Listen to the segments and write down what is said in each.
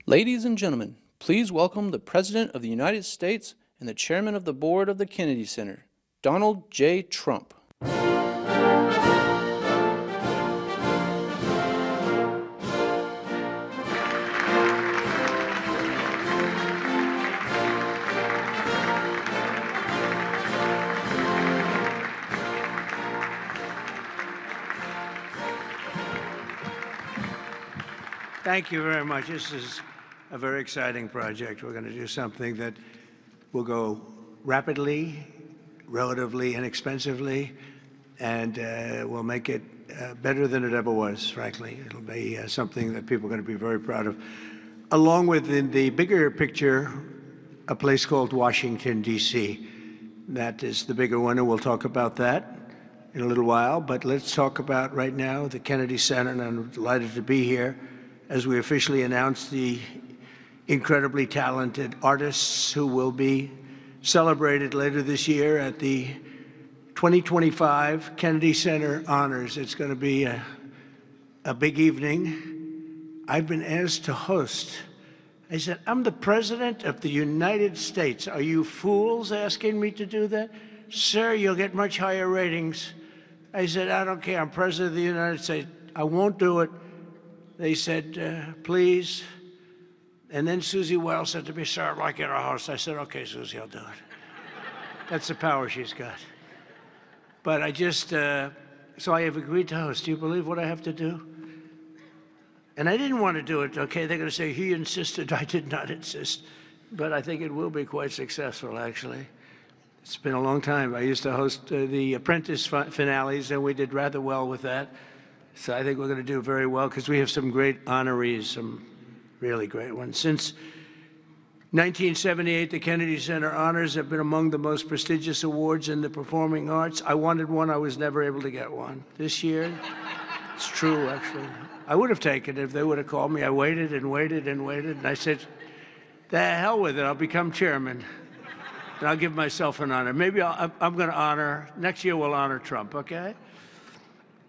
Ladies and gentlemen, please welcome the President of the United States and the Chairman of the Board of the Kennedy Center, Donald J. Trump. Thank you very much. This is a very exciting project. We're going to do something that will go rapidly, relatively inexpensively, and will make it better than it ever was, frankly. It'll be something that people are going to be very proud of. Along with, in the bigger picture, a place called Washington, D.C. That is the bigger one, and we'll talk about that in a little while. But let's talk about right now the Kennedy Center, and I'm delighted to be here as we officially announce the incredibly talented artists who will be celebrated later this year at the 2025 Kennedy Center Honors. It's going to be a big evening. I've been asked to host. I said, I'm the President of the United States. Are you fools asking me to do that? Sir, you'll get much higher ratings. I said, I don't care. I'm President of the United States. I won't do it. They said, please. And then Susie Wells said to me, sir, I'd like you to host. I said, okay, Susie, I'll do it. That's the power she's got. But I just, so I have agreed to host. Do you believe what I have to do? And I didn't want to do it, okay? They're going to say, he insisted. I did not insist. But I think it will be quite successful, actually. It's been a long time. I used to host the Apprentice finales, and we did rather well with that. So I think we're going to do very well because we have some great honorees, some really great ones. Since 1978, the Kennedy Center Honors have been among the most prestigious awards in the performing arts. I wanted one. I was never able to get one. This year, it's true, actually. I would have taken it if they would have called me. I waited and waited and waited, and I said, the hell with it. I'll become chairman, and I'll give myself an honor. Maybe I'm going to honor, next year we'll honor Trump, okay?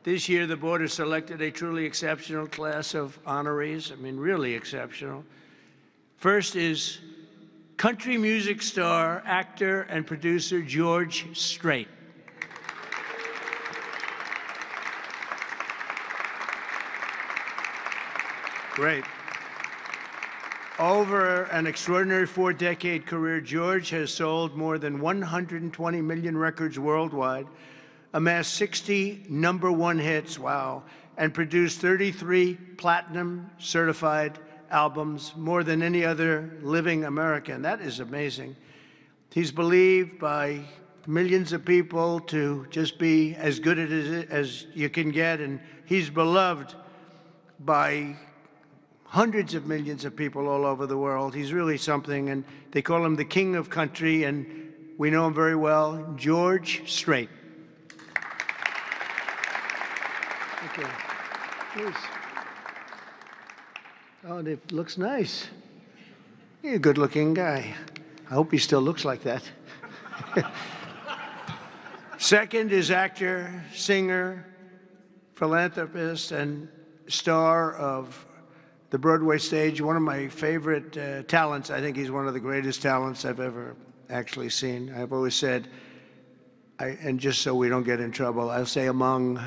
This year, the board has selected a truly exceptional class of honorees. I mean, really exceptional. First is country music star, actor, and producer George Strait. Great. Over an extraordinary 4-decade career, George has sold more than 120 million records worldwide, amassed 60 #1 hits, wow, and produced 33 platinum certified albums, more than any other living American. That is amazing. He's believed by millions of people to just be as good as you can get, and he's beloved by hundreds of millions of people all over the world. He's really something, and they call him the king of country, and we know him very well, George Strait. Okay, please. Oh, it looks nice. You're a good-looking guy. I hope he still looks like that. Second is actor, singer, philanthropist, and star of the Broadway stage. One of my favorite talents. I think he's one of the greatest talents I've ever actually seen. I've always said, and just so we don't get in trouble, I'll say among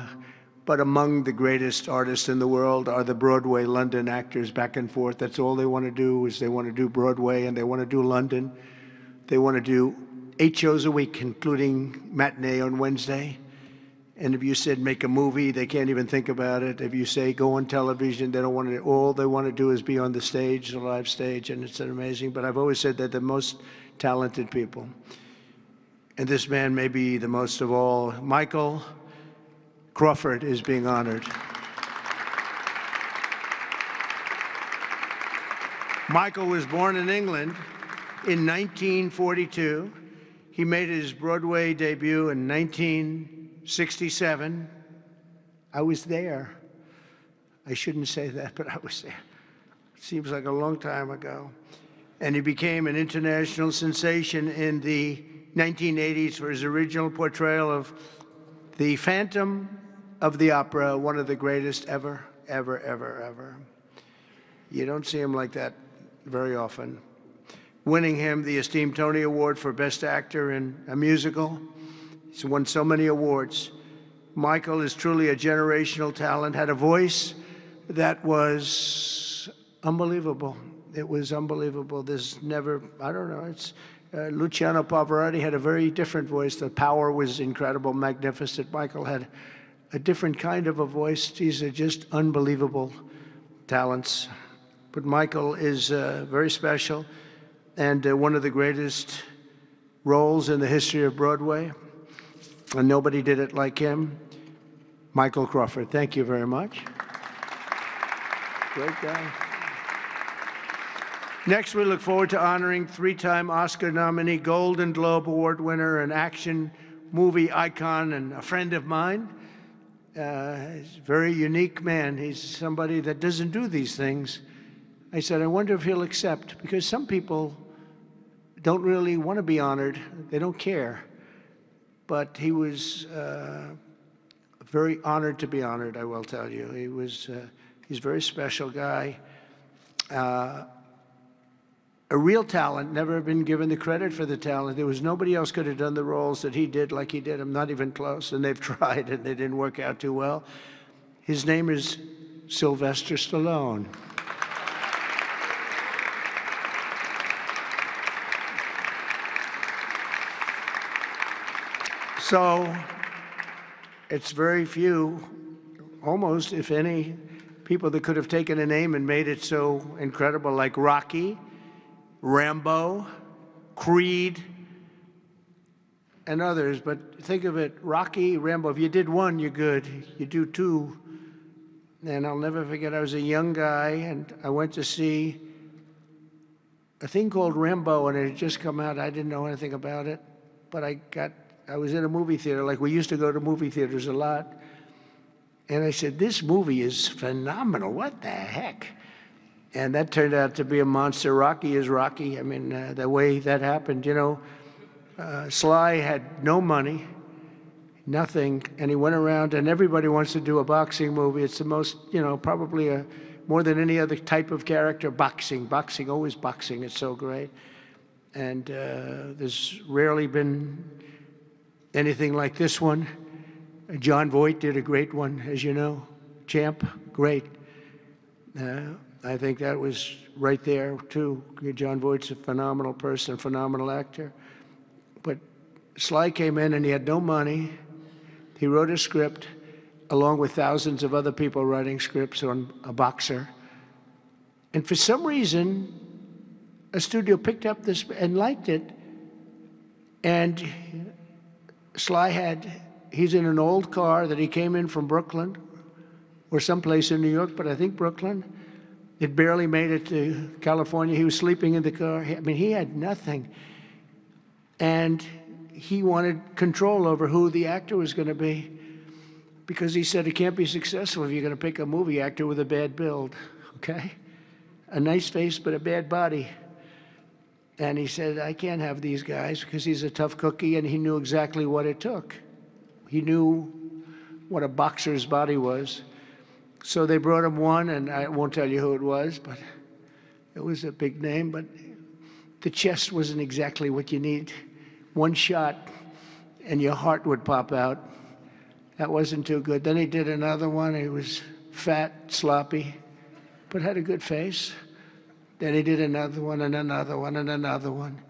the greatest artists in the world are the Broadway London actors back and forth. That's all they want to do is they want to do Broadway and they want to do London. They want to do 8 shows a week, including matinee on Wednesday. And if you said make a movie, they can't even think about it. If you say go on television, they don't want to. All they want to do is be on the stage, the live stage, and it's amazing. But I've always said that the most talented people. And this man may be the most of all. Michael Crawford is being honored. Michael was born in England in 1942. He made his Broadway debut in 1967. I was there. I shouldn't say that, but I was there. Seems like a long time ago. And he became an international sensation in the 1980s for his original portrayal of the Phantom of the Opera, one of the greatest ever, ever, ever, ever. You don't see him like that very often, winning him the esteemed Tony Award for Best Actor in a Musical. He's won so many awards. Michael is truly a generational talent, had a voice that was unbelievable. It was unbelievable. There's never, I don't know, it's, Luciano Pavarotti had a very different voice. The power was incredible, magnificent. Michael had a different kind of a voice. These are just unbelievable talents. But Michael is very special and one of the greatest roles in the history of Broadway. And nobody did it like him. Michael Crawford, thank you very much. Great guy. Next, we look forward to honoring three-time Oscar nominee, Golden Globe Award winner, an action movie icon, and a friend of mine. He's a very unique man. He's somebody that doesn't do these things. I said, I wonder if he'll accept, because some people don't really want to be honored. They don't care. But he was very honored to be honored, I will tell you. He's a very special guy. A real talent, never been given the credit for the talent. There was nobody else could have done the roles that he did like he did. I'm not even close, and they've tried, and they didn't work out too well. His name is Sylvester Stallone. So it's very few, almost, if any, people that could have taken a name and made it so incredible, like Rocky, Rambo, Creed, and others. But think of it, Rocky, Rambo, if you did one, you're good. You do two. And I'll never forget, I was a young guy, and I went to see a thing called Rambo, and it had just come out. I didn't know anything about it, but I was in a movie theater, like we used to go to movie theaters a lot. And I said, this movie is phenomenal. What the heck? And that turned out to be a monster. Rocky is Rocky. I mean, the way that happened, you know, Sly had no money, nothing, and he went around, and everybody wants to do a boxing movie. It's the most, you know, probably more than any other type of character, boxing, always boxing. It's so great. And there's rarely been anything like this one. John Voight did a great one, as you know. Champ, great. I think that was right there, too. John Voight's a phenomenal person, phenomenal actor. But Sly came in, and he had no money. He wrote a script, along with thousands of other people writing scripts on a boxer. And for some reason, a studio picked up this and liked it. And Sly he's in an old car that he came in from Brooklyn, or someplace in New York, but I think Brooklyn. It barely made it to California. He was sleeping in the car. I mean, he had nothing. And he wanted control over who the actor was going to be, because he said it can't be successful if you're going to pick a movie actor with a bad build, okay? A nice face, but a bad body. And he said, I can't have these guys, because he's a tough cookie, and he knew exactly what it took. He knew what a boxer's body was. So they brought him one, and I won't tell you who it was, but it was a big name. But the chest wasn't exactly what you need. One shot, and your heart would pop out. That wasn't too good. Then he did another one. He was fat, sloppy, but had a good face. Then he did another one, and another one, and another one.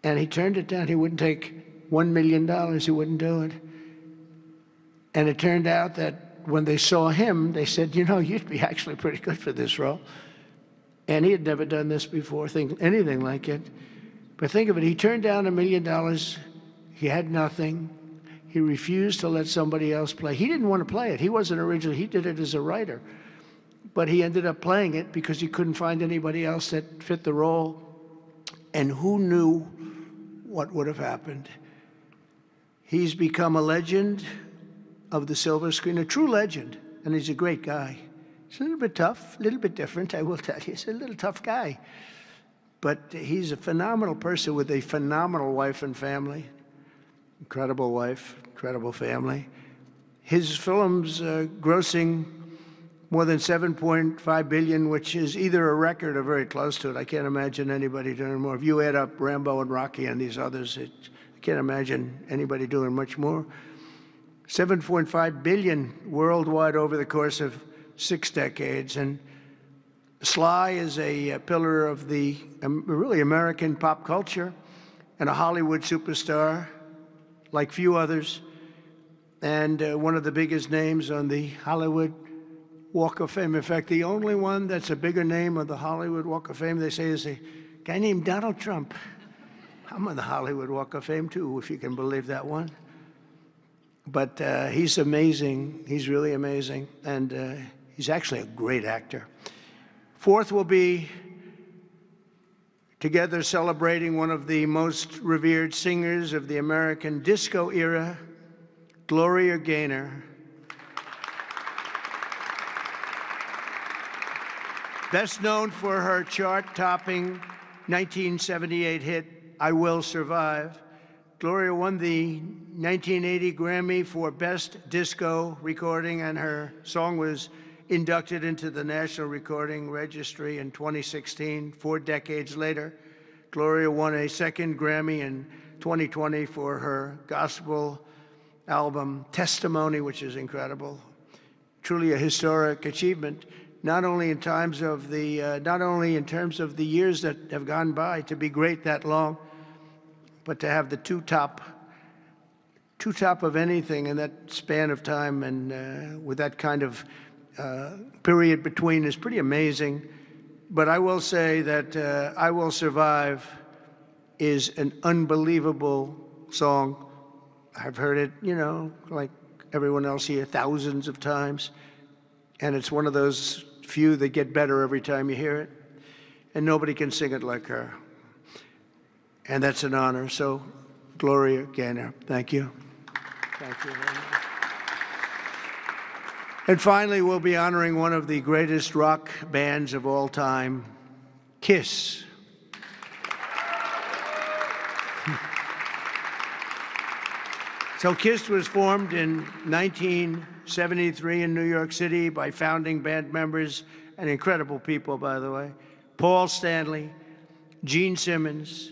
And he turned it down. He wouldn't take $1 million. He wouldn't do it. And it turned out that when they saw him, they said, you know, you'd be actually pretty good for this role. And he had never done this before, anything like it. But think of it, he turned down $1 million. He had nothing. He refused to let somebody else play. He didn't want to play it. He wasn't originally, he did it as a writer. But he ended up playing it because he couldn't find anybody else that fit the role. And who knew what would have happened? He's become a legend of the silver screen, a true legend, and he's a great guy. He's a little bit tough, a little bit different, I will tell you. He's a little tough guy. But he's a phenomenal person with a phenomenal wife and family. Incredible wife, incredible family. His films grossing more than 7.5 billion, which is either a record or very close to it. I can't imagine anybody doing more. If you add up Rambo and Rocky and these others, I can't imagine anybody doing much more. 7.5 billion worldwide over the course of 6 decades. And Sly is a pillar of the really American pop culture and a Hollywood superstar like few others, and one of the biggest names on the Hollywood Walk of Fame. In fact, the only one that's a bigger name on the Hollywood Walk of Fame, they say, is a guy named Donald Trump. I'm on the Hollywood Walk of Fame, too, if you can believe that one. But he's amazing. He's really amazing. And he's actually a great actor. Fourth will be together celebrating one of the most revered singers of the American disco era, Gloria Gaynor. Best known for her chart-topping 1978 hit, I Will Survive, Gloria won the 1980 Grammy for Best Disco Recording, and her song was inducted into the National Recording Registry in 2016. 4 decades later, Gloria won a second Grammy in 2020 for her gospel album, Testimony, which is incredible. Truly a historic achievement. Not only in terms of the years that have gone by to be great that long, but to have the two top of anything in that span of time, and with that kind of period between, is pretty amazing. But I will say that I Will Survive is an unbelievable song. I've heard it, like everyone else here, thousands of times. And it's one of those few that get better every time you hear it. And nobody can sing it like her. And that's an honor. So, Gloria Gaynor, thank you. Thank you very much. And finally, we'll be honoring one of the greatest rock bands of all time, Kiss. So Kiss was formed in 1973 in New York City by founding band members, and incredible people, by the way, Paul Stanley, Gene Simmons,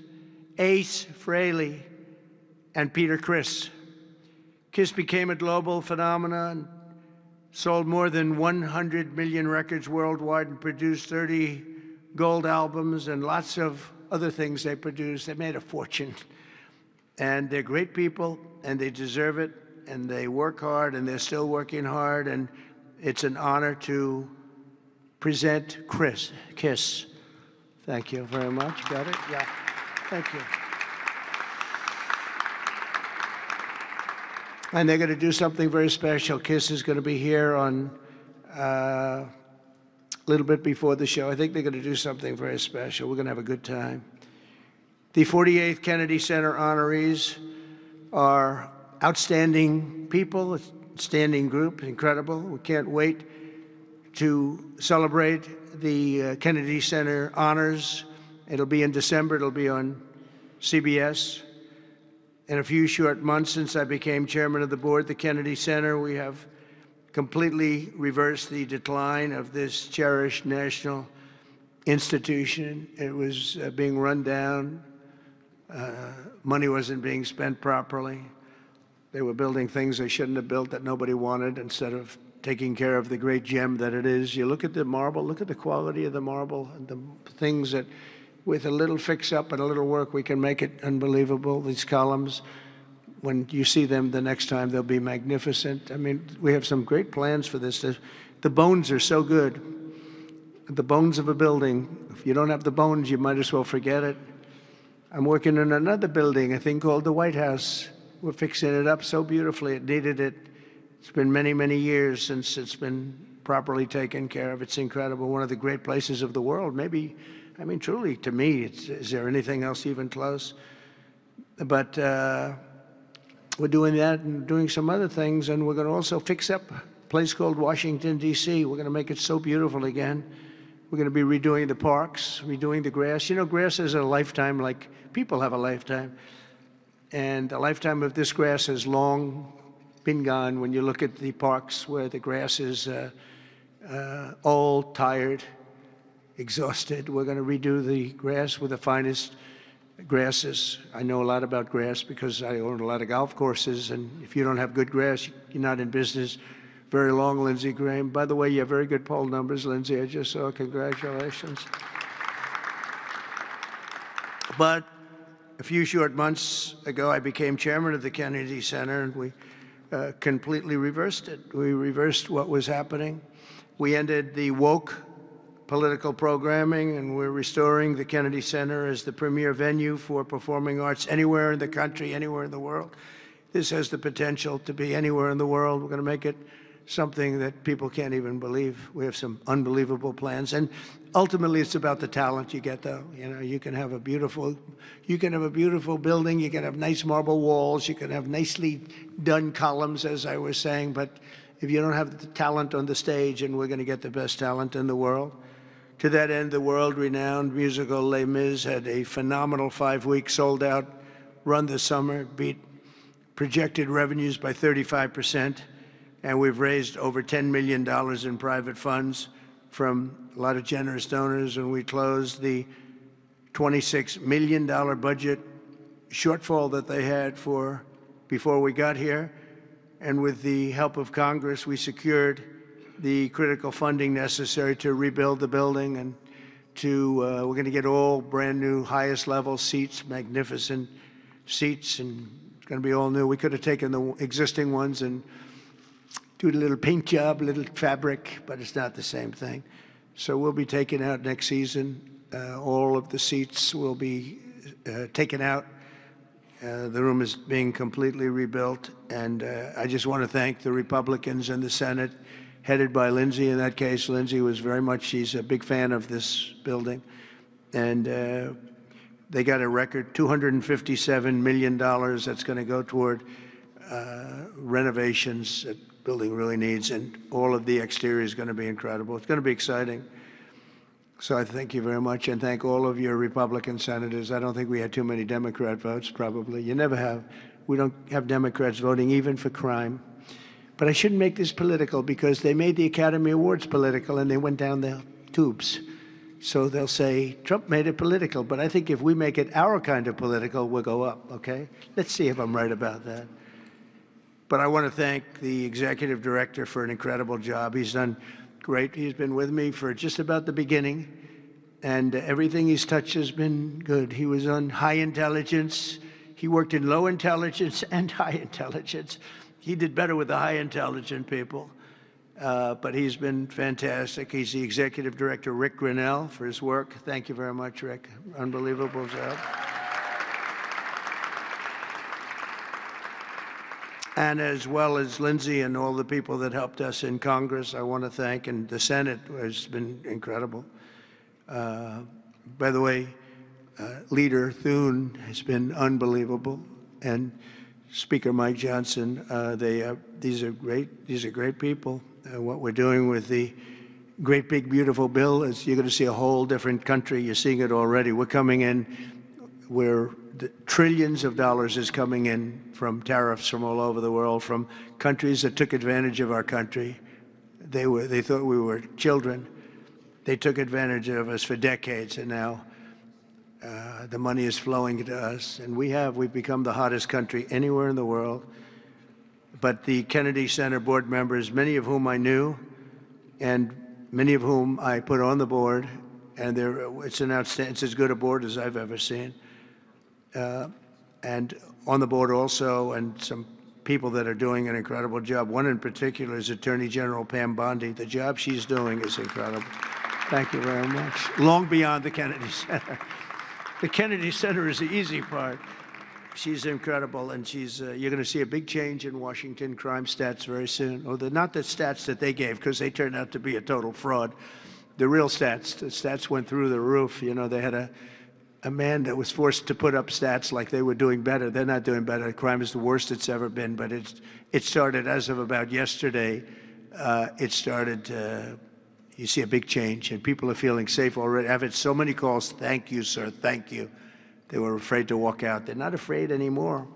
Ace Frehley, and Peter Criss. Kiss became a global phenomenon, sold more than 100 million records worldwide, and produced 30 gold albums and lots of other things they produced. They made a fortune. And they're great people, and they deserve it, and they work hard, and they're still working hard, and it's an honor to present Kiss. Thank you very much. Got it? Yeah. Thank you. And they're going to do something very special. Kiss is going to be here on a little bit before the show. I think they're going to do something very special. We're going to have a good time. The 48th Kennedy Center honorees are outstanding people, a standing group, incredible. We can't wait to celebrate the Kennedy Center honors. It'll be in December. It'll be on CBS. In a few short months since I became chairman of the board, the Kennedy Center, we have completely reversed the decline of this cherished national institution. It was being run down. Money wasn't being spent properly. They were building things they shouldn't have built that nobody wanted, instead of taking care of the great gem that it is. You look at the marble, look at the quality of the marble, and the things that, with a little fix-up and a little work, we can make it unbelievable. These columns, when you see them the next time, they'll be magnificent. I mean, we have some great plans for this. The bones are so good. The bones of a building, if you don't have the bones, you might as well forget it. I'm working on another building, a thing called the White House. We're fixing it up so beautifully. It needed it. It's been many, many years since it's been properly taken care of. It's incredible. One of the great places of the world. Maybe, I mean, truly, to me, is there anything else even close? But we're doing that and doing some other things, and we're going to also fix up a place called Washington, D.C. We're going to make it so beautiful again. We're going to be redoing the parks, redoing the grass. You know, grass is a lifetime, like people have a lifetime. And the lifetime of this grass has long been gone. When you look at the parks where the grass is old, tired, exhausted. We're going to redo the grass with the finest grasses. I know a lot about grass because I own a lot of golf courses, and if you don't have good grass, you're not in business very long, Lindsey Graham. By the way, you have very good poll numbers, Lindsey. I just saw. Congratulations. But a few short months ago, I became chairman of the Kennedy Center, and we completely reversed it. We reversed what was happening. We ended the woke political programming, and we're restoring the Kennedy Center as the premier venue for performing arts anywhere in the country, anywhere in the world. This has the potential to be anywhere in the world. We're going to make it something that people can't even believe. We have some unbelievable plans, and ultimately, it's about the talent you get. Though, you can have a beautiful building. You can have nice marble walls. You can have nicely done columns, as I was saying. But if you don't have the talent on the stage, and we're going to get the best talent in the world. To that end, the world-renowned musical Les Mis had a phenomenal 5-week sold-out run this summer. It beat projected revenues by 35%, and we've raised over $10 million in private funds from a lot of generous donors, and we closed the $26 million budget shortfall that they had before we got here. And with the help of Congress, we secured the critical funding necessary to rebuild the building, and we're going to get all brand new, highest level seats, magnificent seats, and it's going to be all new. We could have taken the existing ones and do a little paint job, a little fabric, but it's not the same thing. So we'll be taking out next season. All of the seats will be taken out. The room is being completely rebuilt, and I just want to thank the Republicans in the Senate, headed by Lindsey. In that case, Lindsey was she's a big fan of this building. And they got a record $257 million that's going to go toward renovations that the building really needs. And all of the exterior is going to be incredible. It's going to be exciting. So I thank you very much, and thank all of your Republican senators. I don't think we had too many Democrat votes, probably. You never have. We don't have Democrats voting even for crime. But I shouldn't make this political, because they made the Academy Awards political and they went down the tubes. So they'll say, Trump made it political. But I think if we make it our kind of political, we'll go up, okay? Let's see if I'm right about that. But I want to thank the executive director for an incredible job. He's done great. He's been with me for just about the beginning, and everything he's touched has been good. He was on high intelligence. He worked in low intelligence and high intelligence. He did better with the high intelligent people, but he's been fantastic. He's the executive director, Rick Grinnell, for his work. Thank you very much, Rick. Unbelievable job. And as well as Lindsey and all the people that helped us in Congress, I want to thank, and the Senate has been incredible. By the way, Leader Thune has been unbelievable, and Speaker Mike Johnson. These are great people. What we're doing with the great big beautiful bill is you're going to see a whole different country. You're seeing it already. We're coming in where the trillions of dollars is coming in from tariffs from all over the world, from countries that took advantage of our country. They thought we were children. They took advantage of us for decades, and now the money is flowing to us, and we've become the hottest country anywhere in the world. But the Kennedy Center board members, many of whom I knew, and many of whom I put on the board, and it's as good a board as I've ever seen. And on the board also, and some people that are doing an incredible job. One in particular is Attorney General Pam Bondi. The job she's doing is incredible. Thank you very much. Long beyond the Kennedy Center. The Kennedy Center is the easy part. She's incredible, and you're going to see a big change in Washington crime stats very soon. Or not the stats that they gave, because they turned out to be a total fraud. The real stats, the stats went through the roof. They had a man that was forced to put up stats like they were doing better. They're not doing better. Crime is the worst it's ever been, but it started as of about yesterday. You see a big change, and people are feeling safe already. I've had so many calls, thank you, sir, thank you. They were afraid to walk out. They're not afraid anymore.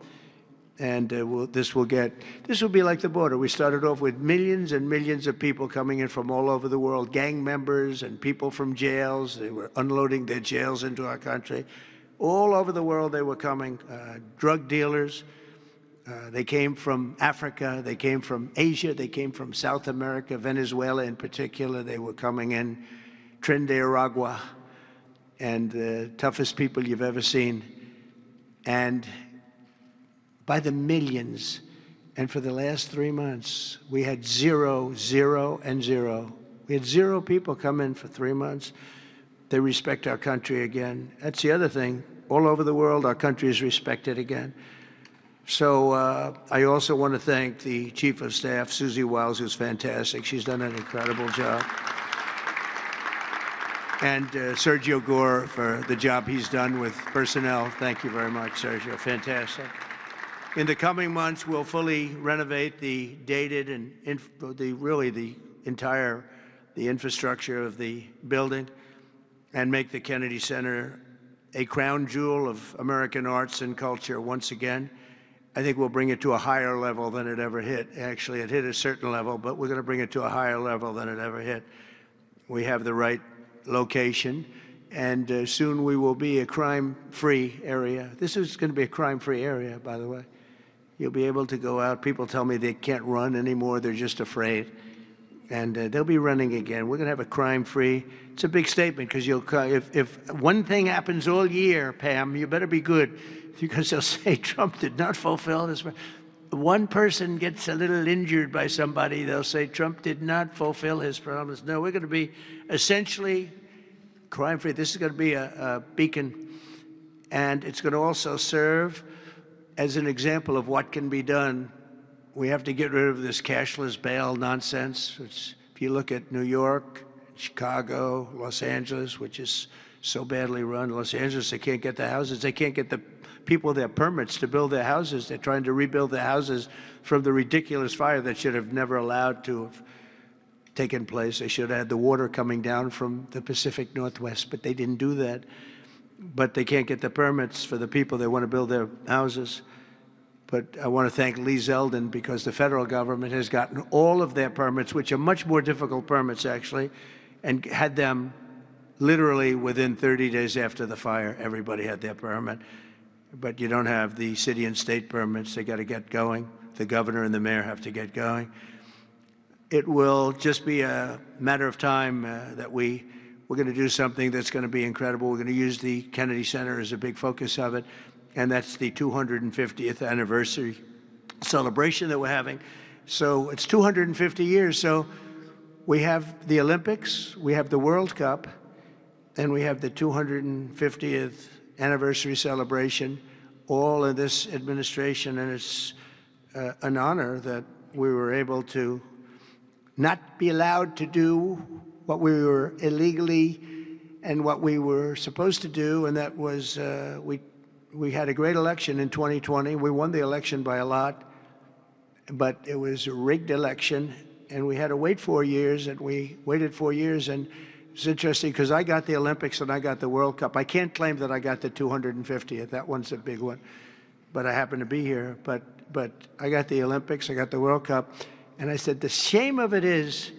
And this will be like the border. We started off with millions and millions of people coming in from all over the world, gang members and people from jails. They were unloading their jails into our country. All over the world they were coming, drug dealers. They came from Africa, they came from Asia, they came from South America, Venezuela in particular. They were coming in, Trinidad, and the toughest people you've ever seen. And by the millions. And for the last 3 months, we had 0, 0, and 0. We had 0 people come in for 3 months. They respect our country again. That's the other thing. All over the world, our country is respected again. So I also want to thank the Chief of Staff, Susie Wiles, who's fantastic. She's done an incredible job. And Sergio Gore for the job he's done with personnel. Thank you very much, Sergio. Fantastic. In the coming months, we'll fully renovate the dated and the infrastructure of the building and make the Kennedy Center a crown jewel of American arts and culture once again. I think we'll bring it to a higher level than it ever hit. Actually, it hit a certain level, but we're going to bring it to a higher level than it ever hit. We have the right location, and soon we will be a crime-free area. This is going to be a crime-free area, by the way. You'll be able to go out. People tell me they can't run anymore. They're just afraid. And they'll be running again. We're going to have a crime-free. It's a big statement because if one thing happens all year, Pam, you better be good, because they'll say Trump did not fulfill his. One person gets a little injured by somebody, they'll say Trump did not fulfill his promise. No, we're going to be essentially crime-free. This is going to be a beacon, and it's going to also serve as an example of what can be done. We have to get rid of this cashless bail nonsense. If you look at New York, Chicago, Los Angeles, which is so badly run. Los Angeles, they can't get the houses. They can't get the people their permits to build their houses. They're trying to rebuild their houses from the ridiculous fire that should have never allowed to have taken place. They should have had the water coming down from the Pacific Northwest, but they didn't do that. But they can't get the permits for the people that want to build their houses. But I want to thank Lee Zeldin, because the federal government has gotten all of their permits, which are much more difficult permits, actually, and had them literally within 30 days after the fire. Everybody had their permit. But you don't have the city and state permits. They got to get going. The governor and the mayor have to get going. It will just be a matter of time that we're going to do something that's going to be incredible. We're going to use the Kennedy Center as a big focus of it, and that's the 250th anniversary celebration that we're having. So it's 250 years. So we have the Olympics, we have the World Cup, and we have the 250th anniversary celebration, all in this administration, and it's an honor that we were able to not be allowed to do what we were illegally and what we were supposed to do, and that was we had a great election in 2020. We won the election by a lot, but it was a rigged election, and we had to wait 4 years, and we waited 4 years, and it's interesting because I got the Olympics and I got the World Cup. I can't claim that I got the 250th. That one's a big one, but I happen to be here. But I got the Olympics, I got the World Cup, and I said the shame of it is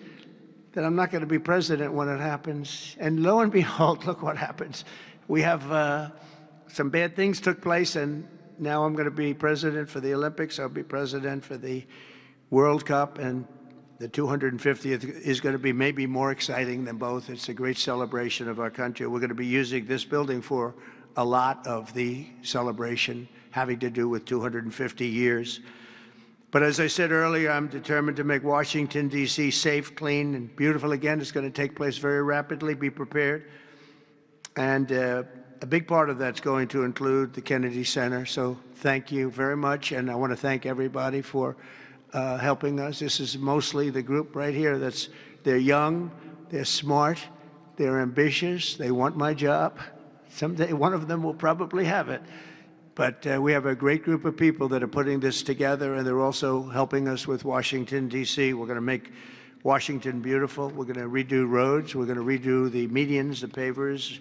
that I'm not going to be president when it happens. And lo and behold, look what happens. We have some bad things took place, and now I'm going to be president for the Olympics. I'll be president for the World Cup, and the 250th is going to be maybe more exciting than both. It's a great celebration of our country. We're going to be using this building for a lot of the celebration having to do with 250 years. But as I said earlier, I'm determined to make Washington, D.C. safe, clean, and beautiful again. It's going to take place very rapidly. Be prepared. And a big part of that's going to include the Kennedy Center. So thank you very much. And I want to thank everybody for helping us. This is mostly the group right here. They're young, they're smart, they're ambitious, they want my job. Someday one of them will probably have it. But we have a great group of people that are putting this together, and they're also helping us with Washington, D.C. We're going to make Washington beautiful. We're going to redo roads. We're going to redo the medians, the pavers,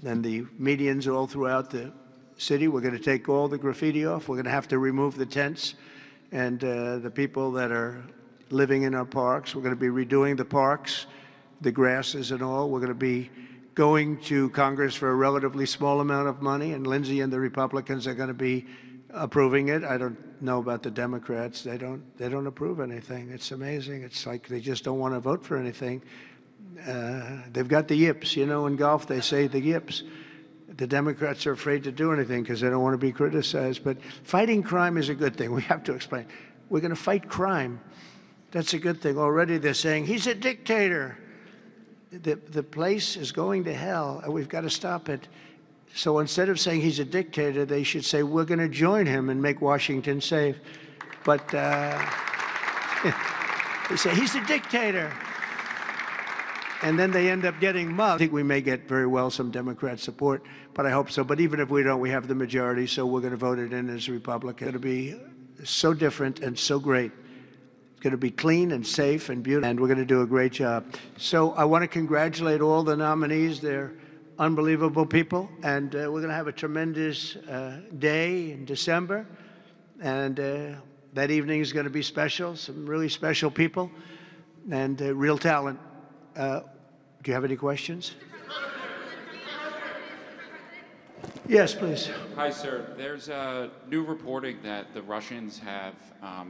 and the medians all throughout the city. We're going to take all the graffiti off. We're going to have to remove the tents and the people that are living in our parks. We're going to be redoing the parks, the grasses and all. We're going to be going to Congress for a relatively small amount of money, and Lindsey and the Republicans are going to be approving it. I don't know about the Democrats. They don't approve anything. It's amazing. It's like they just don't want to vote for anything. They've got the yips. You know, in golf they say the yips. The Democrats are afraid to do anything because they don't want to be criticized. But fighting crime is a good thing. We have to explain. We're going to fight crime. That's a good thing. Already they're saying he's a dictator. The place is going to hell, and we've got to stop it. So instead of saying he's a dictator, they should say we're going to join him and make Washington safe. But they say he's a dictator. And then they end up getting mugged. I think we may get very well some Democrat support, but I hope so. But even if we don't, we have the majority, so we're going to vote it in as Republican. It's going to be so different and so great. It's going to be clean and safe and beautiful, and we're going to do a great job. So I want to congratulate all the nominees. They're unbelievable people, and we're going to have a tremendous day in December, and that evening is going to be special. Some really special people and real talent. Do you have any questions? Yes, please. Hi, sir. There's new reporting that the Russians have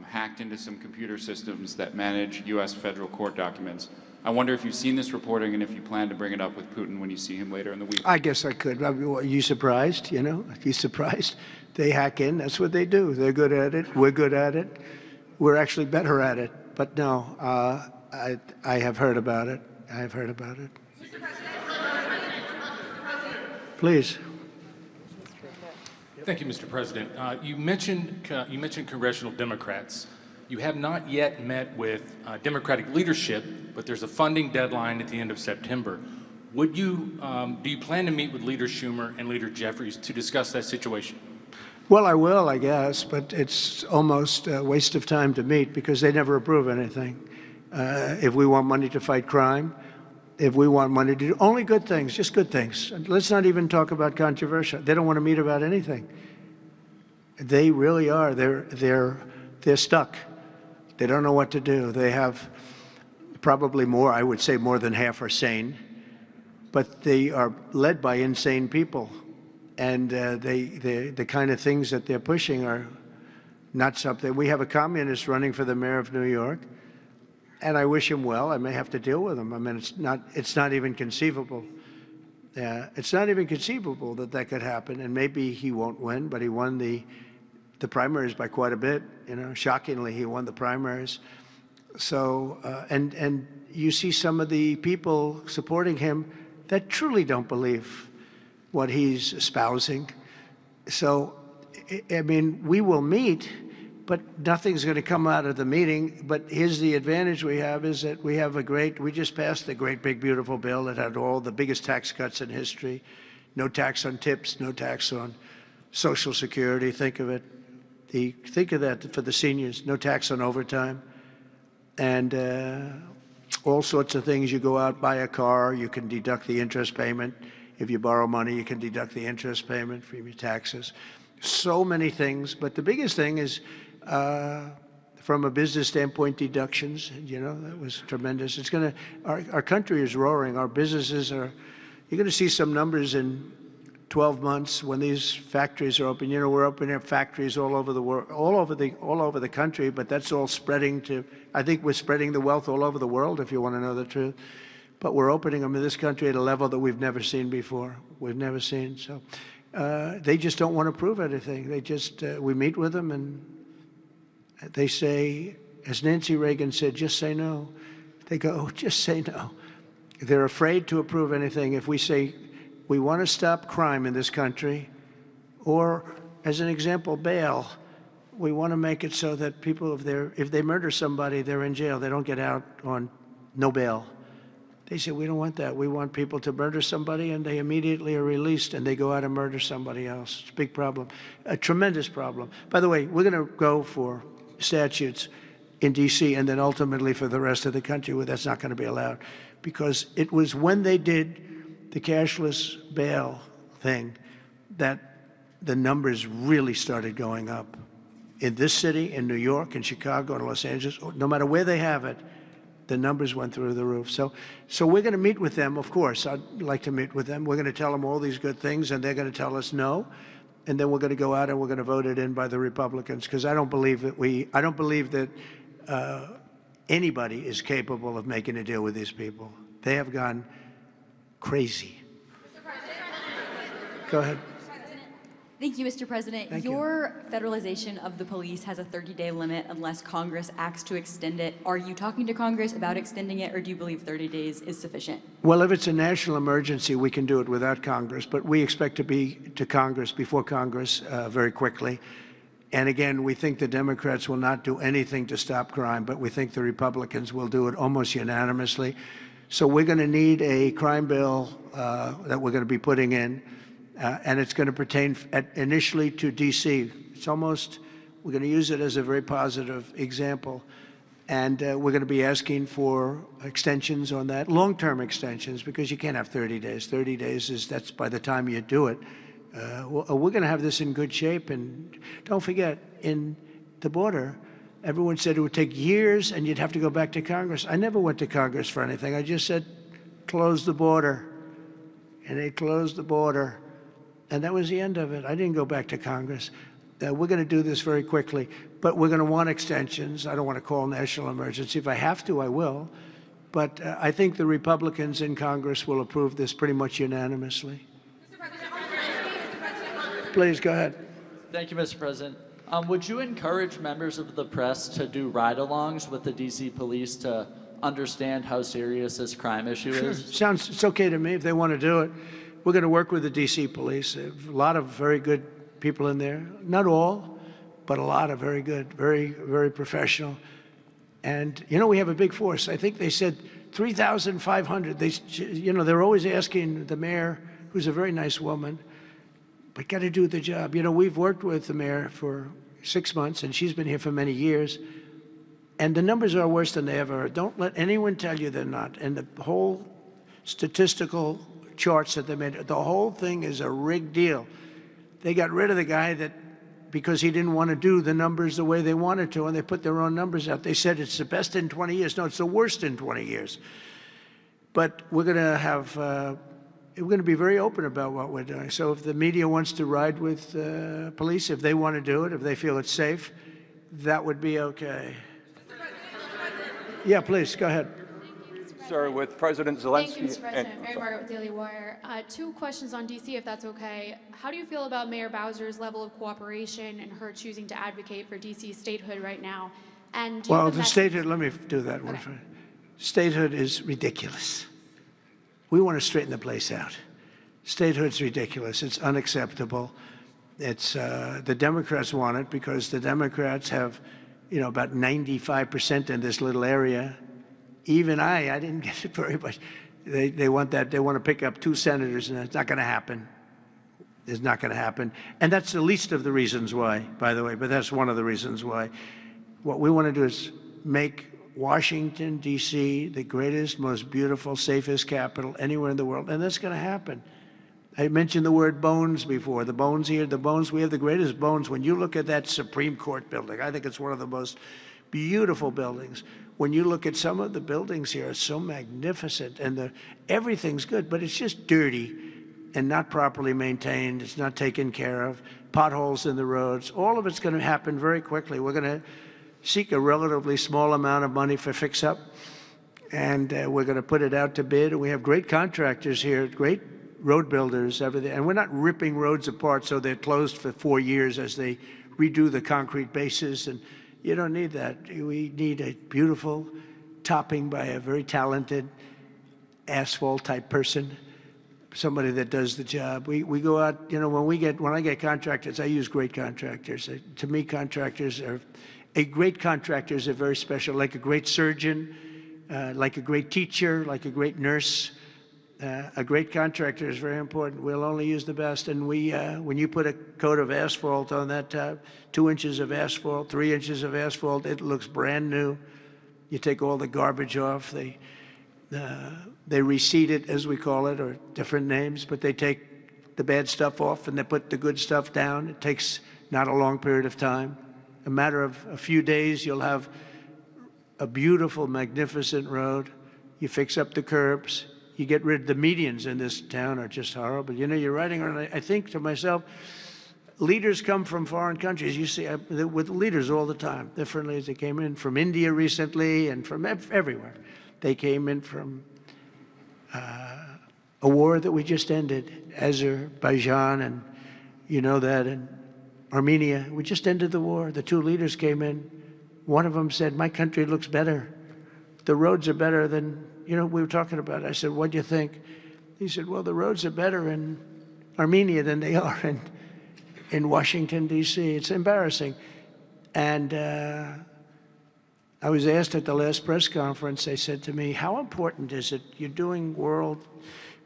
hacked into some computer systems that manage U.S. federal court documents. I wonder if you've seen this reporting and if you plan to bring it up with Putin when you see him later in the week. I guess I could. Are you surprised? You know, are you surprised? They hack in. That's what they do. They're good at it. We're good at it. We're actually better at it. But no, I have heard about it. I have heard about it. Please. Thank you, Mr. President. You mentioned congressional Democrats. You have not yet met with Democratic leadership, but there's a funding deadline at the end of September. Do you plan to meet with Leader Schumer and Leader Jeffries to discuss that situation? Well, I will, I guess, but it's almost a waste of time to meet because they never approve anything. If we want money to fight crime, if we want money to do only good things, just good things. Let's not even talk about controversial. They don't want to meet about anything. They really are. They're stuck. They don't know what to do. They have probably more, I would say more than half are sane, but they are led by insane people. And the kind of things that they're pushing are not something. We have a communist running for the mayor of New York, and I wish him well. I may have to deal with him. I mean, it's not even conceivable. It's not even conceivable that could happen. And maybe he won't win, but he won the primaries by quite a bit. You know, shockingly, he won the primaries. So, and you see some of the people supporting him that truly don't believe what he's espousing. So, I mean, we will meet, but nothing's going to come out of the meeting. But here's the advantage we have is that we just passed a great big beautiful bill that had all the biggest tax cuts in history. No tax on tips, no tax on Social Security. Think of it. Think of that for the seniors. No tax on overtime. And all sorts of things. You go out, buy a car, you can deduct the interest payment. If you borrow money, you can deduct the interest payment from your taxes. So many things, but the biggest thing is from a business standpoint, deductions. You know, that was tremendous. It's going to, our country is roaring. Our businesses are, you're going to see some numbers in 12 months when these factories are open. You know, we're opening up factories all over the world, all over the country, but that's all spreading to, I think we're spreading the wealth all over the world, if you want to know the truth. But we're opening them in this country at a level that we've never seen before. We've never seen. So they just don't want to prove anything. They just, we meet with them and they say, as Nancy Reagan said, just say no. They go, oh, just say no. They're afraid to approve anything. If we say, we want to stop crime in this country, or as an example, bail, we want to make it so that people, if they murder somebody, they're in jail. They don't get out on no bail. They say, we don't want that. We want people to murder somebody and they immediately are released and they go out and murder somebody else. It's a big problem, a tremendous problem. By the way, we're going to go for statutes in D.C. and then ultimately for the rest of the country where that's not going to be allowed. Because it was when they did the cashless bail thing that the numbers really started going up. In this city, in New York, in Chicago, in Los Angeles, no matter where they have it, the numbers went through the roof. So we're going to meet with them, of course. I'd like to meet with them. We're going to tell them all these good things, and they're going to tell us no. And then we're going to go out and we're going to vote it in by the Republicans, because I don't believe that anybody is capable of making a deal with these people. They have gone crazy. Go ahead. Thank you, Mr. President. Thank you. Your federalization of the police has a 30-day limit unless Congress acts to extend it. Are you talking to Congress about extending it, or do you believe 30 days is sufficient? Well, if it's a national emergency, we can do it without Congress, but we expect to be to Congress, before Congress, very quickly. And again, we think the Democrats will not do anything to stop crime, but we think the Republicans will do it almost unanimously. So we're going to need a crime bill that we're going to be putting in. And it's going to pertain initially to D.C. We're going to use it as a very positive example. And we're going to be asking for extensions on that, long-term extensions, because you can't have 30 days. 30 days that's by the time you do it. We're going to have this in good shape. And don't forget, in the border, everyone said it would take years and you'd have to go back to Congress. I never went to Congress for anything. I just said, close the border. And they closed the border. And that was the end of it. I didn't go back to Congress. We're going to do this very quickly, but we're going to want extensions. I don't want to call national emergency. If I have to, I will. But I think the Republicans in Congress will approve this pretty much unanimously. Please, go ahead. Thank you, Mr. President. Would you encourage members of the press to do ride-alongs with the D.C. police to understand how serious this crime issue is? It's okay to me if they want to do it. We're going to work with the D.C. police. A lot of very good people in there. Not all, but a lot of very good, very, very professional. And, we have a big force. I think they said 3,500. They're always asking the mayor, who's a very nice woman, but got to do the job. We've worked with the mayor for 6 months, and she's been here for many years. And the numbers are worse than they ever are. Don't let anyone tell you they're not. And the whole statistical charts that they made, the whole thing is a rigged deal. They got rid of the guy because he didn't want to do the numbers the way they wanted to, and they put their own numbers out. They said it's the best in 20 years. No, it's the worst in 20 years. But we're going to be very open about what we're doing. So if the media wants to ride with police, if they want to do it, if they feel it's safe, that would be okay. Yeah, please, go ahead. Sir, with President Zelensky. Thank you, Mr. President. Mary Margaret with Daily Wire. 2 questions on D.C., if that's okay. How do you feel about Mayor Bowser's level of cooperation and her choosing to advocate for D.C. statehood right now? And well, the statehood, let me do that one first. Statehood is ridiculous. We want to straighten the place out. Statehood's ridiculous. It's unacceptable. It's the Democrats want it because the Democrats have, about 95% in this little area. Even I didn't get it very much. They want that. They want to pick up 2 senators, and it's not going to happen. It's not going to happen. And that's the least of the reasons why, by the way, but that's one of the reasons why. What we want to do is make Washington, D.C., the greatest, most beautiful, safest capital anywhere in the world, and that's going to happen. I mentioned the word bones before. The bones here, we have the greatest bones. When you look at that Supreme Court building, I think it's one of the most beautiful buildings. When you look at some of the buildings here, it's so magnificent, and everything's good, but it's just dirty and not properly maintained. It's not taken care of. Potholes in the roads. All of it's going to happen very quickly. We're going to seek a relatively small amount of money for fix-up, and we're going to put it out to bid. We have great contractors here, great road builders, everything, and we're not ripping roads apart so they're closed for 4 years as they redo the concrete bases. And you don't need that. We need a beautiful topping by a very talented asphalt-type person, somebody that does the job. We go out, when I get contractors, I use great contractors. To me, a great contractor is very special, like a great surgeon, like a great teacher, like a great nurse. A great contractor is very important. We'll only use the best. And when you put a coat of asphalt on that top, 2 inches of asphalt, 3 inches of asphalt, it looks brand new. You take all the garbage off. They reseed it, as we call it, or different names, but they take the bad stuff off and they put the good stuff down. It takes not a long period of time. A matter of a few days, you'll have a beautiful, magnificent road. You fix up the curbs. You get rid of the medians in this town are just horrible. You know, you're riding around, I think to myself, leaders come from foreign countries. You see, with leaders all the time, different leaders. They came in from India recently and from everywhere. They came in from a war that we just ended, Azerbaijan, and you know that, and Armenia. We just ended the war. The two leaders came in. One of them said, my country looks better. The roads are better than, you know, we were talking about. I said, what do you think? He said, well, the roads are better in Armenia than they are in Washington, D.C. It's embarrassing. And I was asked at the last press conference, they said to me, how important is it? You're doing world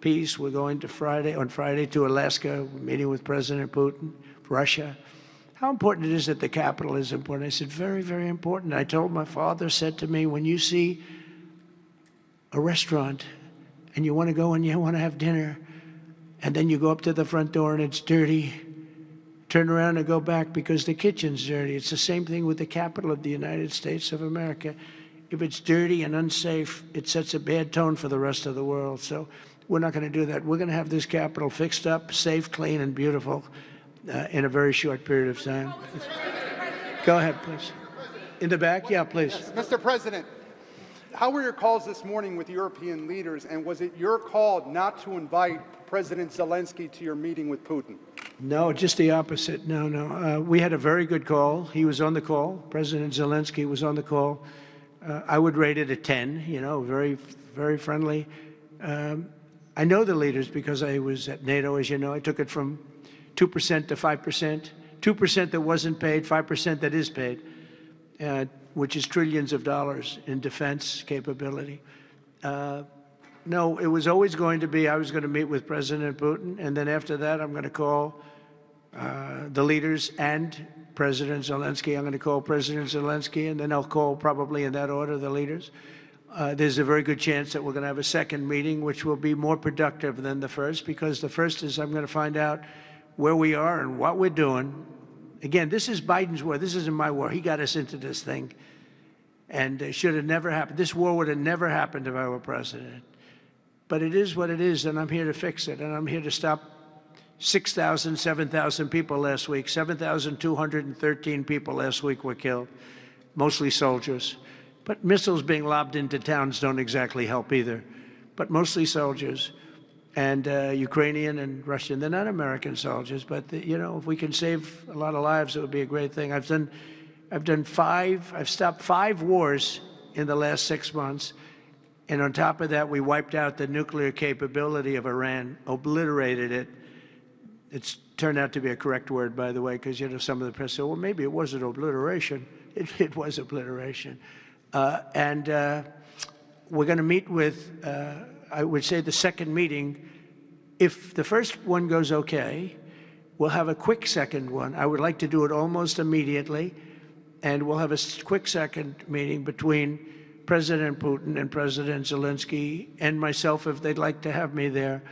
peace. We're going to on Friday to Alaska, meeting with President Putin, Russia. How important it is that the capital is important? I said, very, very important. I told my father, said to me, when you see a restaurant and you want to go and you want to have dinner, and then you go up to the front door and it's dirty, turn around and go back because the kitchen's dirty. It's the same thing with the capital of the United States of America. If it's dirty and unsafe, it sets a bad tone for the rest of the world. So we're not going to do that. We're going to have this capital fixed up, safe, clean, and beautiful in a very short period of time. Go ahead, please. In the back? Yeah, please. Yes, Mr. President, how were your calls this morning with European leaders, and was it your call not to invite President Zelensky to your meeting with Putin? No, just the opposite. No. We had a very good call. He was on the call. President Zelensky was on the call. I would rate it a 10, you know, very, very friendly. I know the leaders because I was at NATO, as you know. I took it from 2% to 5%, 2% that wasn't paid, 5% that is paid, which is trillions of dollars in defense capability. No, it was always going to be, I was going to meet with President Putin, and then after that, I'm going to call the leaders and President Zelensky. I'm going to call President Zelensky, and then I'll call, probably in that order, the leaders. There's a very good chance that we're going to have a second meeting, which will be more productive than the first, because the first is I'm going to find out where we are and what we're doing. Again, this is Biden's war. This isn't my war. He got us into this thing, and it should have never happened. This war would have never happened if I were president. But it is what it is, and I'm here to fix it, and I'm here to stop 6,000, 7,000 people last week. 7,213 people last week were killed, mostly soldiers. But missiles being lobbed into towns don't exactly help either, but mostly soldiers. And Ukrainian and Russian, they're not American soldiers, but you know, if we can save a lot of lives, it would be a great thing. I've stopped 5 wars in the last 6 months. And on top of that, we wiped out the nuclear capability of Iran, obliterated it. It's turned out to be a correct word, by the way, because you know some of the press said, well, maybe it wasn't obliteration. It was obliteration. And we're going to meet with, I would say, the second meeting. If the first one goes okay, we'll have a quick second one. I would like to do it almost immediately. And we'll have a quick second meeting between President Putin and President Zelensky and myself, if they'd like to have me there.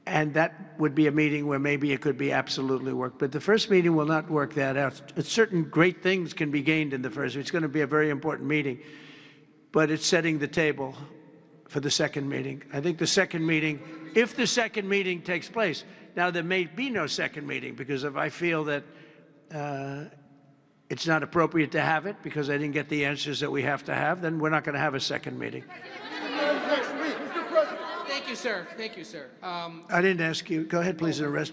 And that would be a meeting where maybe it could be absolutely work. But the first meeting will not work that out. Certain great things can be gained in the first. It's going to be a very important meeting. But it's setting the table for the second meeting. I think the second meeting, if the second meeting takes place, now there may be no second meeting, because if I feel that it's not appropriate to have it because I didn't get the answers that we have to have, then we're not going to have a second meeting. Thank you, sir. Thank you, sir. I didn't ask you. Go ahead, please, address.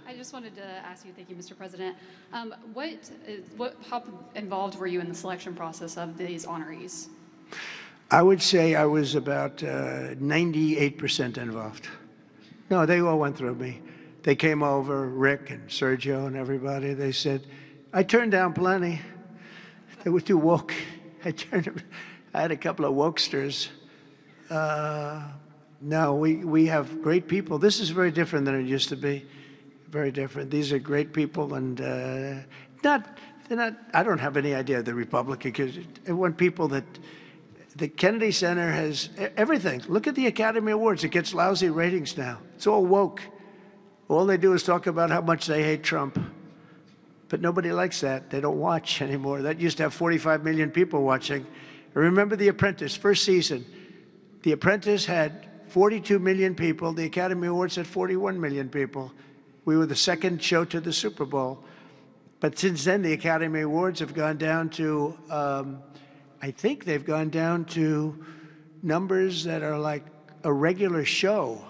I just wanted to ask you, thank you, Mr. President. How involved were you in the selection process of these honorees? I would say I was about 98% involved. No, they all went through me. They came over, Rick and Sergio and everybody. They said, I turned down plenty. They were too woke. I had a couple of wokesters. No, we have great people. This is very different than it used to be. Very different. These are great people, and they're not. I don't have any idea the Republican, because I want people that the Kennedy Center has everything. Look at the Academy Awards. It gets lousy ratings now. It's all woke. All they do is talk about how much they hate Trump. But nobody likes that. They don't watch anymore. That used to have 45 million people watching. I remember The Apprentice, first season. The Apprentice had 42 million people. The Academy Awards had 41 million people. We were the second show to the Super Bowl. But since then, the Academy Awards have gone down to, I think they've gone down to numbers that are like a regular show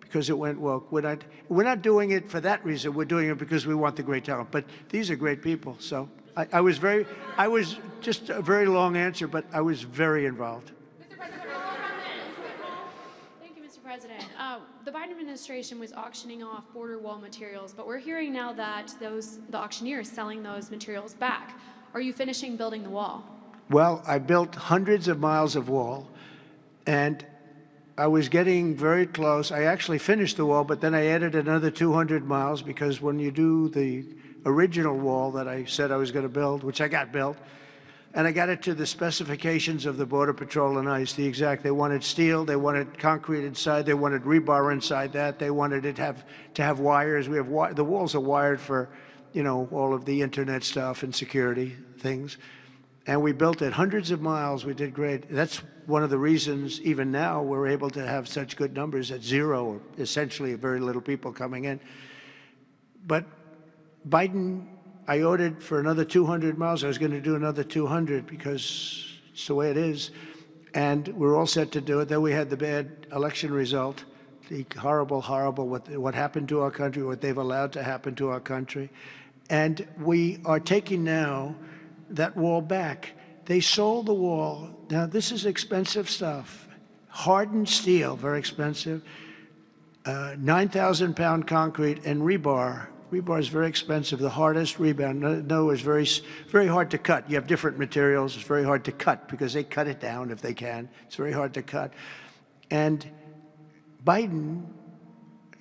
because it went woke. We're not doing it for that reason. We're doing it because we want the great talent. But these are great people. So I was just a very long answer, but I was very involved. Thank you, Mr. President. The Biden administration was auctioning off border wall materials, but we're hearing now that the auctioneers selling those materials back. Are you finishing building the wall? Well, I built hundreds of miles of wall, and I was getting very close. I actually finished the wall, but then I added another 200 miles because when you do the original wall that I said I was going to build, which I got built, and I got it to the specifications of the Border Patrol and ICE, the exact. They wanted steel, they wanted concrete inside, they wanted rebar inside that, they wanted it to have wires. We have the walls are wired for, all of the internet stuff and security things. And we built it hundreds of miles. We did great. That's one of the reasons, even now, we're able to have such good numbers at zero, or essentially very little people coming in. But Biden, I ordered for another 200 miles. I was going to do another 200 because it's the way it is. And we're all set to do it. Then we had the bad election result, the horrible, what happened to our country, what they've allowed to happen to our country. And we are taking now that wall back. They sold the wall. Now, this is expensive stuff. Hardened steel, very expensive. 9,000-pound concrete and rebar. Rebar is very expensive, the hardest rebound. No, it's very hard to cut. You have different materials. It's very hard to cut because they cut it down if they can. It's very hard to cut. And Biden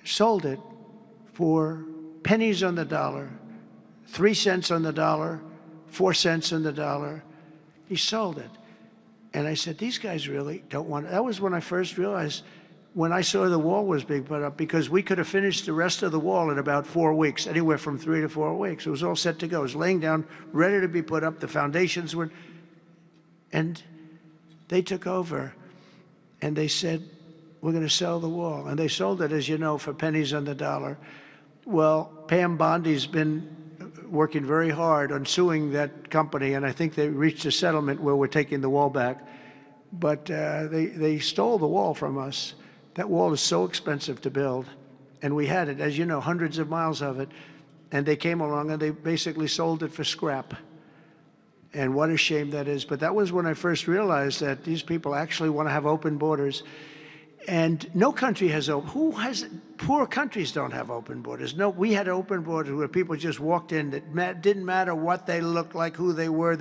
sold it for pennies on the dollar, 3 cents on the dollar, 4 cents on the dollar. He sold it. And I said, these guys really don't want it. That was when I first realized, when I saw the wall was being put up, because we could have finished the rest of the wall in about 4 weeks, anywhere from 3 to 4 weeks. It was all set to go. It was laying down, ready to be put up. The foundations were, and they took over, and they said, we're going to sell the wall. And they sold it, as you know, for pennies on the dollar. Well, Pam Bondi's been working very hard on suing that company, and I think they reached a settlement where we're taking the wall back. But they stole the wall from us. That wall is so expensive to build, and we had it, as you know, hundreds of miles of it, and they came along and they basically sold it for scrap. And what a shame that is. But that was when I first realized that these people actually want to have open borders. And no country has poor countries don't have open borders. No, we had open borders where people just walked in. That didn't matter what they looked like, who they were.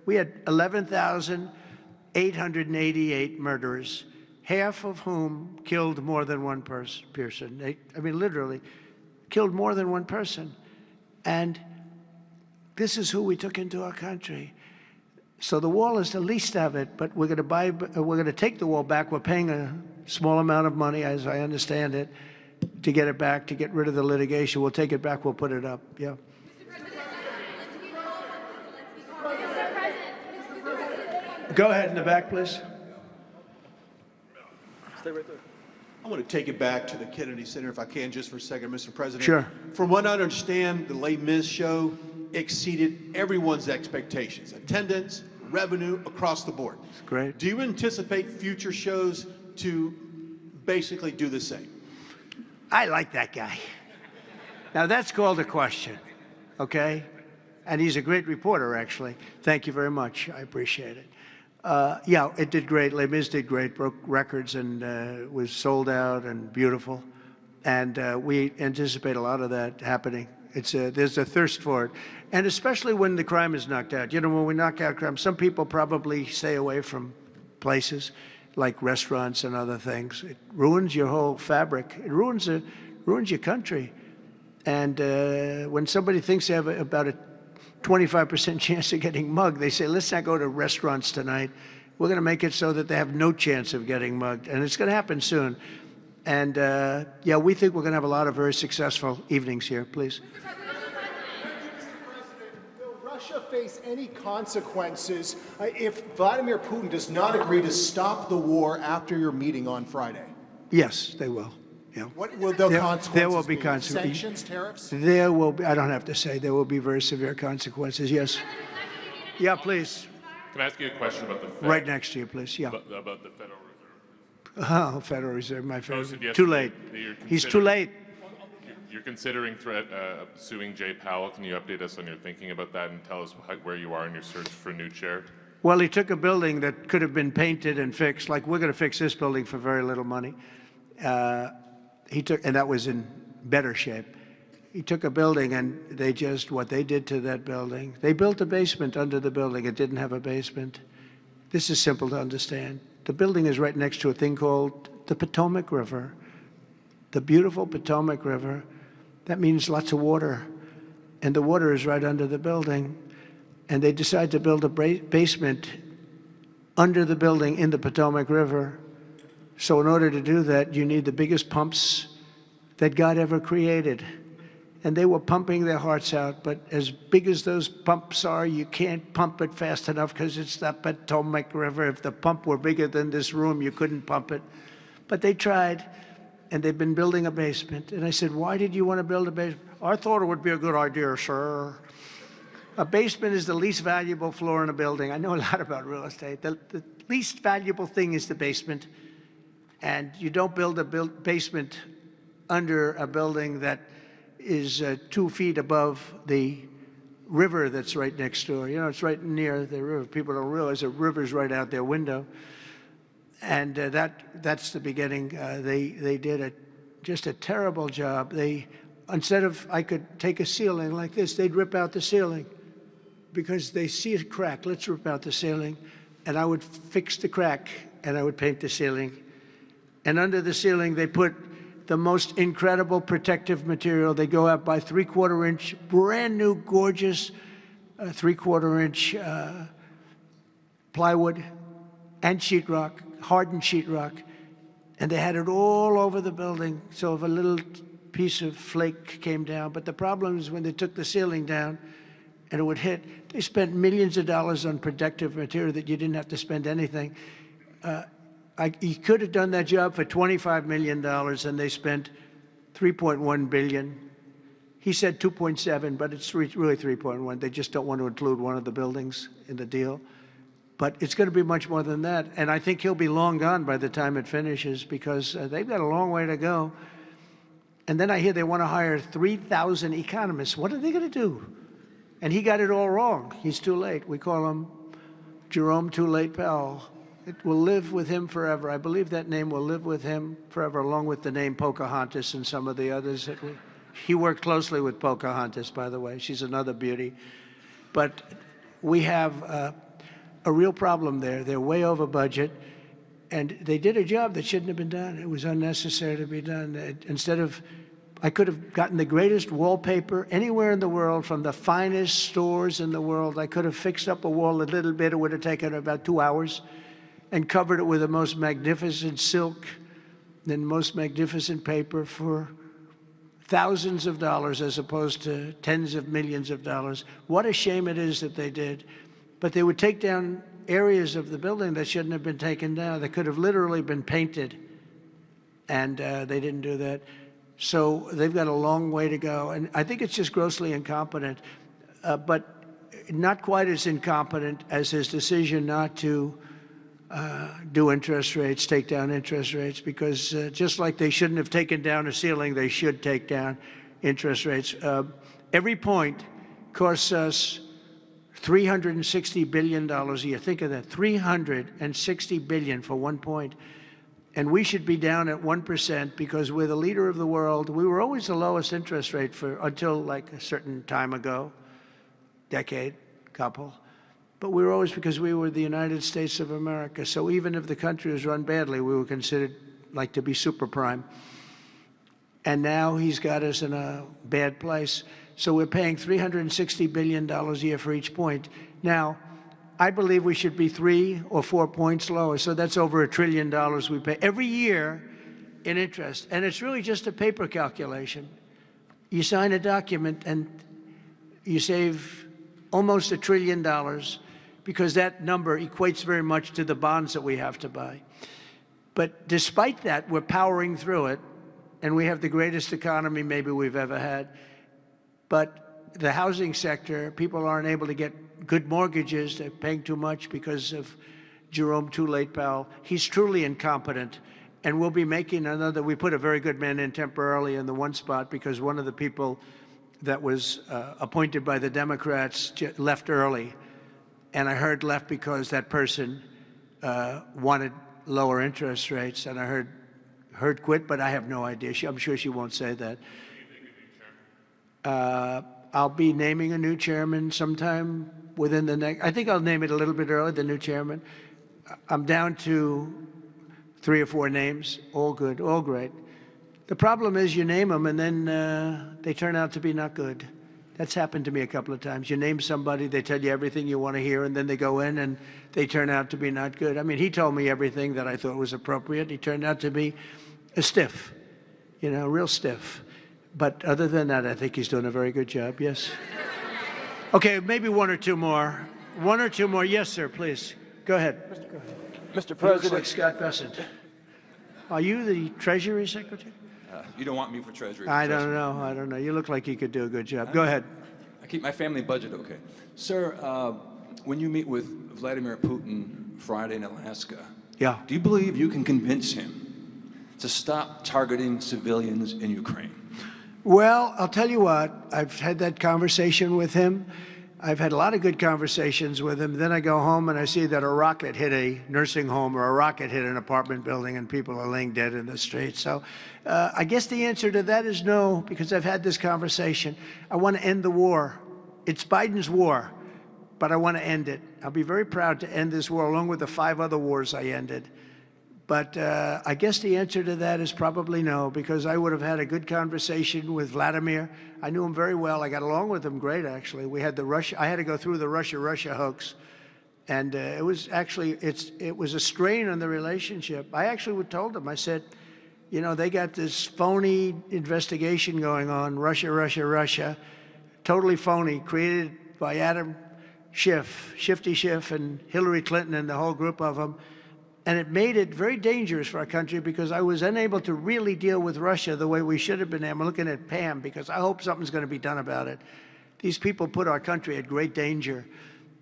We had 11,888 murderers, half of whom killed more than one person. Literally killed more than one person. And this is who we took into our country. So the wall is the least of it, but we're going to take the wall back. We're paying a small amount of money, as I understand it, to get it back, to get rid of the litigation. We'll take it back. We'll put it up. Yeah. Go ahead in the back, please. Stay right there. I want to take it back to the Kennedy Center, if I can, just for a second, Mr. President. Sure. From what I understand, the Les Mis show exceeded everyone's expectations. Attendance, revenue, across the board. Great. Do you anticipate future shows to basically do the same? I like that guy. Now, that's called a question, okay? And he's a great reporter, actually. Thank you very much. I appreciate it. Yeah, it did great. Les Mis did great, broke records, and was sold out and beautiful. And we anticipate a lot of that happening. There's a thirst for it. And especially when the crime is knocked out. You know, when we knock out crime, some people probably stay away from places like restaurants and other things. It ruins your whole fabric. It ruins your country. And when somebody thinks they have about a 25% chance of getting mugged, they say, let's not go to restaurants tonight. We're going to make it so that they have no chance of getting mugged. And it's going to happen soon. And yeah, we think we're going to have a lot of very successful evenings here. Please. Will Russia face any consequences if Vladimir Putin does not agree to stop the war after your meeting on Friday? Yes, they will. Yeah. What will the consequences there will be be? consequences. Sanctions, tariffs? There will be, I don't have to say, there will be very severe consequences, yes. Yeah, please. Can I ask you a question about the Fed? Right next to you, please, yeah. About the Federal Reserve. Oh, Federal Reserve, my favorite. Posted Too yesterday late. that you're He's too late. You're considering suing Jay Powell. Can you update us on your thinking about that and tell us where you are in your search for a new chair? Well, he took a building that could have been painted and fixed, like we're going to fix this building for very little money. And that was in better shape. He took a building and what they did to that building, they built a basement under the building. It didn't have a basement. This is simple to understand. The building is right next to a thing called the Potomac River, the beautiful Potomac River. That means lots of water. And the water is right under the building. And they decide to build a basement under the building in the Potomac River. So in order to do that, you need the biggest pumps that God ever created. And they were pumping their hearts out, but as big as those pumps are, you can't pump it fast enough because it's the Potomac River. If the pump were bigger than this room, you couldn't pump it. But they tried, and they've been building a basement. And I said, why did you want to build a basement? I thought it would be a good idea, sir. A basement is the least valuable floor in a building. I know a lot about real estate. The least valuable thing is the basement. And you don't build a basement under a building that is 2 feet above the river that's right next door. You know, it's right near the river. People don't realize the river's right out their window. And that's the beginning. They did just a terrible job. Instead of, I could take a ceiling like this, they'd rip out the ceiling because they see a crack. Let's rip out the ceiling. And I would fix the crack and I would paint the ceiling. And under the ceiling, they put the most incredible protective material. They go out by 3/4 inch, brand new, gorgeous 3/4 inch plywood and sheetrock, hardened sheetrock. And they had it all over the building. So if a little piece of flake came down, but the problem is when they took the ceiling down and it would hit, they spent millions of dollars on protective material that you didn't have to spend anything. He could have done that job for $25 million, and they spent $3.1 billion. He said 2.7, but it's really 3.1. They just don't want to include one of the buildings in the deal. But it's going to be much more than that. And I think he'll be long gone by the time it finishes because they've got a long way to go. And then I hear they want to hire 3,000 economists. What are they going to do? And he got it all wrong. He's too late. We call him Jerome Too Late Powell. It will live with him forever. I believe that name will live with him forever, along with the name Pocahontas and some of the others. He worked closely with Pocahontas, by the way. She's another beauty. But we have a real problem there. They're way over budget, and they did a job that shouldn't have been done. It was unnecessary to be done. I could have gotten the greatest wallpaper anywhere in the world from the finest stores in the world. I could have fixed up a wall a little bit. It would have taken about 2 hours. And covered it with the most magnificent silk and most magnificent paper for thousands of dollars as opposed to tens of millions of dollars. What a shame it is that they did. But they would take down areas of the building that shouldn't have been taken down. They could have literally been painted, and they didn't do that. So they've got a long way to go. And I think it's just grossly incompetent, but not quite as incompetent as his decision not to do interest rates, take down interest rates, because just like they shouldn't have taken down a ceiling, they should take down interest rates. Every point costs us $360 billion a year. Think of that, $360 billion for 1 point. And we should be down at 1% because we're the leader of the world. We were always the lowest interest rate until like a certain time ago, decade, couple. But we were always, because we were the United States of America. So even if the country was run badly, we were considered like to be super prime. And now he's got us in a bad place. So we're paying $360 billion a year for each point. Now, I believe we should be 3 or 4 points lower. So that's over $1 trillion we pay. Every year, in interest. And it's really just a paper calculation. You sign a document and you save almost $1 trillion because that number equates very much to the bonds that we have to buy. But despite that, we're powering through it, and we have the greatest economy maybe we've ever had. But the housing sector, people aren't able to get good mortgages. They're paying too much because of Jerome Too Late Powell. He's truly incompetent. And we'll be making another, we put a very good man in temporarily in the one spot because one of the people that was appointed by the Democrats left early. And I heard left because that person wanted lower interest rates. And I heard quit, but I have no idea. I'm sure she won't say that. I'll be naming a new chairman sometime within the next, I think I'll name it a little bit early, the new chairman. I'm down to 3 or 4 names, all good, all great. The problem is you name them and then they turn out to be not good. That's happened to me a couple of times. You name somebody, they tell you everything you want to hear, and then they go in and they turn out to be not good. I mean, he told me everything that I thought was appropriate. He turned out to be a stiff, you know, real stiff. But other than that, I think he's doing a very good job, yes? Okay, maybe 1 or 2 more. 1 or 2 more. Yes, sir, please. Go ahead. Go ahead. Mr. He looks President. like Scott Bessent. Are you the Treasury Secretary? You don't want me for Treasury. I don't know. I don't know. You look like you could do a good job. Go ahead. I keep my family budget okay. Sir, when you meet with Vladimir Putin Friday in Alaska, yeah, do you believe you can convince him to stop targeting civilians in Ukraine? Well, I'll tell you what. I've had that conversation with him. I've had a lot of good conversations with him. Then I go home and I see that a rocket hit a nursing home or a rocket hit an apartment building and people are laying dead in the street. So I guess the answer to that is no, because I've had this conversation. I want to end the war. It's Biden's war, but I want to end it. I'll be very proud to end this war along with the 5 other wars I ended. But I guess the answer to that is probably no, because I would have had a good conversation with Vladimir. I knew him very well. I got along with him great, actually. We had the Russia. I had to go through the Russia hoax, and it was actually it was a strain on the relationship. I actually told him. I said, you know, they got this phony investigation going on, Russia, totally phony, created by Adam Schiff, Shifty Schiff, and Hillary Clinton and the whole group of them. And it made it very dangerous for our country because I was unable to really deal with Russia the way we should have been. I'm looking at Pam because I hope something's going to be done about it. These people put our country at great danger.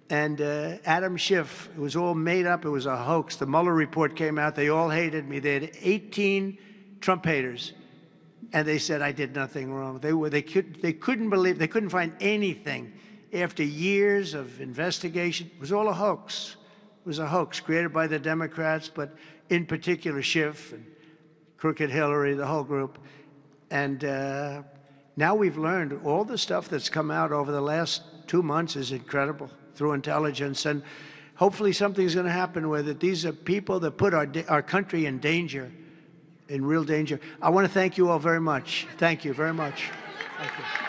And Adam Schiff, it was all made up. It was a hoax. The Mueller report came out. They all hated me. They had 18 Trump haters. And they said I did nothing wrong. They couldn't believe, they couldn't find anything. After years of investigation, it was all a hoax. It was a hoax created by the Democrats, but in particular Schiff and Crooked Hillary, the whole group. And now we've learned all the stuff that's come out over the last 2 months is incredible through intelligence. And hopefully something's going to happen with it. These are people that put our country in danger, in real danger. I want to thank you all very much. Thank you very much. Thank you.